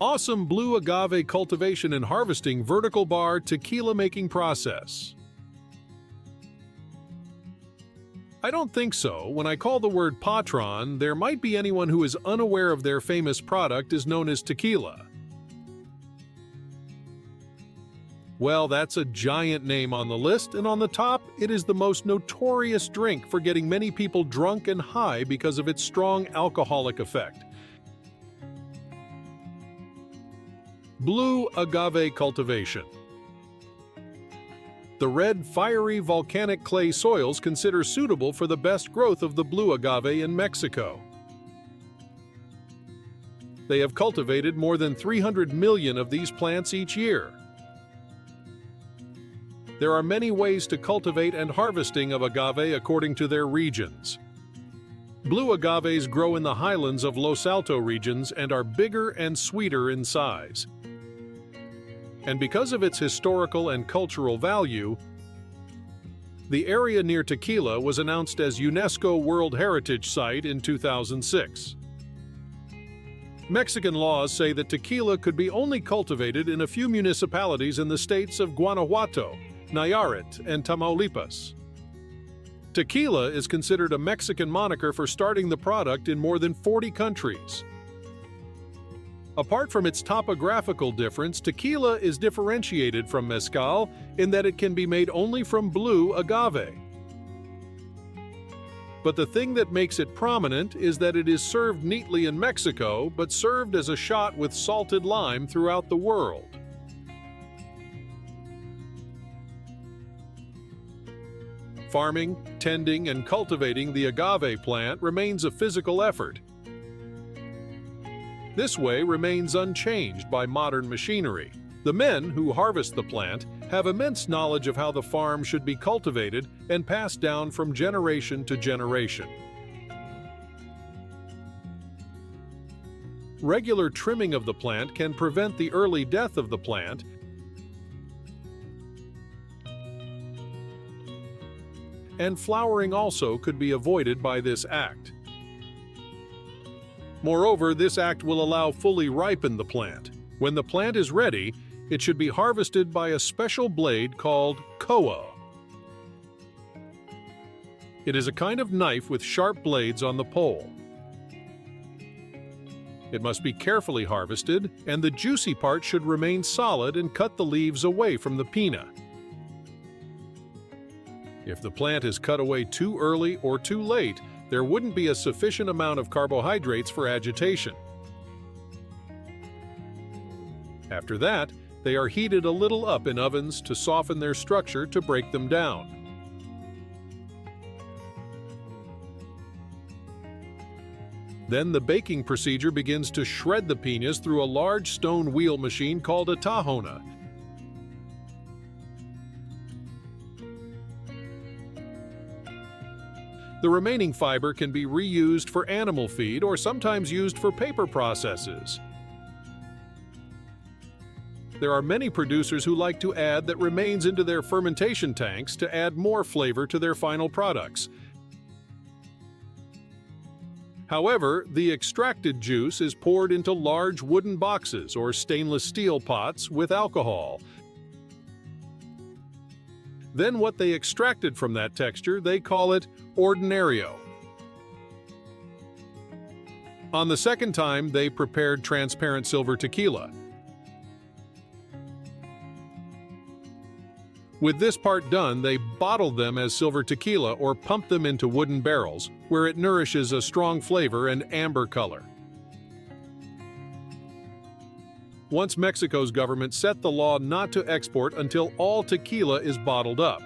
Awesome blue agave cultivation and harvesting vertical bar tequila making process. I don't think so. When I call the word Patron, there might be anyone who is unaware of their famous product is known as tequila. Well, that's a giant name on the list, and on the top, it is the most notorious drink for getting many people drunk and high because of its strong alcoholic effect. Blue agave cultivation. The red, fiery volcanic clay soils considered suitable for the best growth of the blue agave in Mexico. They have cultivated more than 300 million of these plants each year. There are many ways to cultivate and harvesting of agave according to their regions. Blue agaves grow in the highlands of Los Altos regions and are bigger and sweeter in size. And because of its historical and cultural value, the area near Tequila was announced as UNESCO World Heritage Site in 2006. Mexican laws say that tequila could be only cultivated in a few municipalities in the states of Guanajuato, Nayarit, and Tamaulipas. Tequila is considered a Mexican moniker for starting the product in more than 40 countries. Apart from its topographical difference, tequila is differentiated from mezcal in that it can be made only from blue agave. But the thing that makes it prominent is that it is served neatly in Mexico, but served as a shot with salted lime throughout the world. Farming, tending, and cultivating the agave plant remains a physical effort. This way remains unchanged by modern machinery. The men who harvest the plant have immense knowledge of how the farm should be cultivated and passed down from generation to generation. Regular trimming of the plant can prevent the early death of the plant, and flowering also could be avoided by this act. Moreover, this act will allow fully ripen the plant. When the plant is ready, it should be harvested by a special blade called koa. It is a kind of knife with sharp blades on the pole. It must be carefully harvested, and the juicy part should remain solid and cut the leaves away from the piña. If the plant is cut away too early or too late, there wouldn't be a sufficient amount of carbohydrates for agitation. After that, they are heated a little up in ovens to soften their structure to break them down. Then the baking procedure begins to shred the piñas through a large stone wheel machine called a tahona. The remaining fiber can be reused for animal feed or sometimes used for paper processes. There are many producers who like to add that remains into their fermentation tanks to add more flavor to their final products. However, the extracted juice is poured into large wooden boxes or stainless steel pots with alcohol. Then what they extracted from that texture, they call it ordinario. On the second time, they prepared transparent silver tequila. With this part done, they bottled them as silver tequila or pumped them into wooden barrels, where it nourishes a strong flavor and amber color. Once Mexico's government set the law not to export until all tequila is bottled up.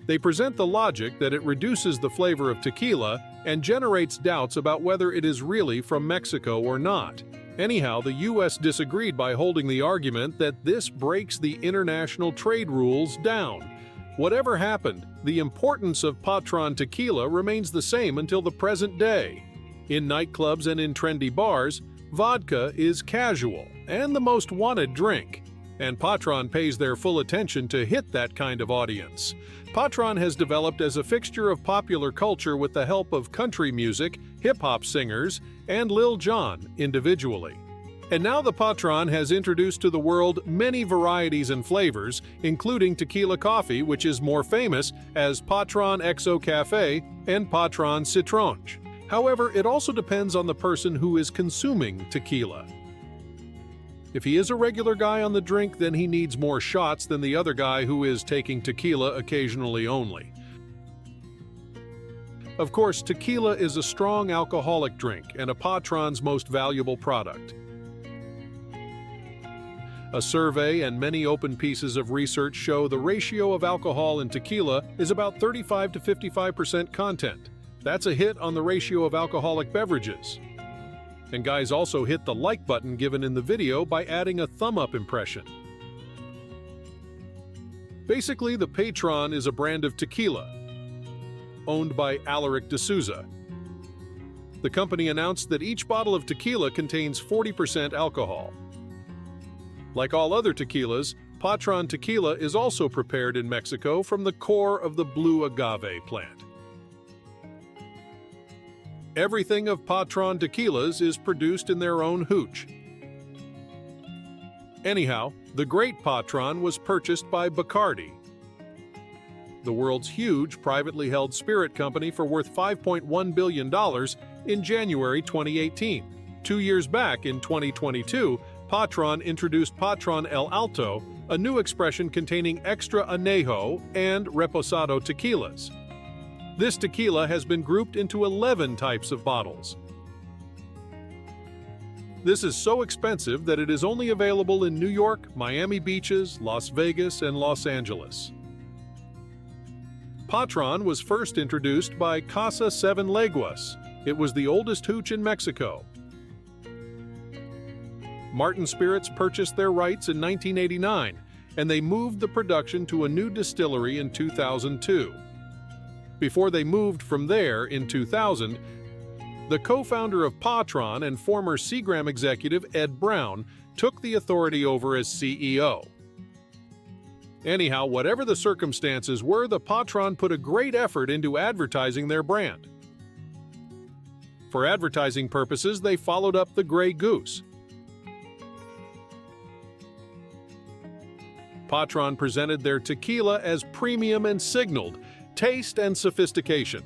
They present the logic that it reduces the flavor of tequila and generates doubts about whether it is really from Mexico or not. Anyhow, the U.S. disagreed by holding the argument that this breaks the international trade rules down. Whatever happened, the importance of Patron Tequila remains the same until the present day. In nightclubs and in trendy bars, vodka is casual and the most wanted drink. And Patron pays their full attention to hit that kind of audience. Patron has developed as a fixture of popular culture with the help of country music, hip-hop singers, and Lil Jon individually. And now the Patron has introduced to the world many varieties and flavors, including tequila coffee, which is more famous as Patron XO Café and Patron Citronge. However, it also depends on the person who is consuming tequila. If he is a regular guy on the drink, then he needs more shots than the other guy who is taking tequila occasionally only. Of course, tequila is a strong alcoholic drink and a Patron's most valuable product. A survey and many open pieces of research show the ratio of alcohol in tequila is about 35 to 55% content. That's a hit on the ratio of alcoholic beverages. And guys, also hit the like button given in the video by adding a thumb-up impression. Basically, the Patron is a brand of tequila, owned by Alaric de Souza. The company announced that each bottle of tequila contains 40% alcohol. Like all other tequilas, Patron Tequila is also prepared in Mexico from the core of the blue agave plant. Everything of Patron Tequilas is produced in their own hooch. Anyhow, the great Patron was purchased by Bacardi, the world's huge privately held spirit company, for worth $5.1 billion in January 2018. 2 years back, in 2022, Patron introduced Patron El Alto, a new expression containing extra añejo and reposado tequilas. This tequila has been grouped into 11 types of bottles. This is so expensive that it is only available in New York, Miami Beaches, Las Vegas, and Los Angeles. Patron was first introduced by Casa Seven Leguas. It was the oldest hooch in Mexico. Martin Spirits purchased their rights in 1989, and they moved the production to a new distillery in 2002. Before they moved from there in 2000, the co-founder of Patron and former Seagram executive Ed Brown took the authority over as CEO. Anyhow, whatever the circumstances were, the Patron put a great effort into advertising their brand. For advertising purposes, they followed up the Grey Goose. Patron presented their tequila as premium and signaled taste and sophistication.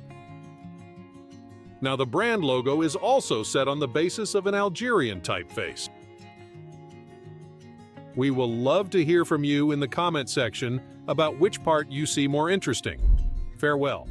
Now, the brand logo is also set on the basis of an Algerian typeface. We will love to hear from you in the comment section about which part you see more interesting. Farewell.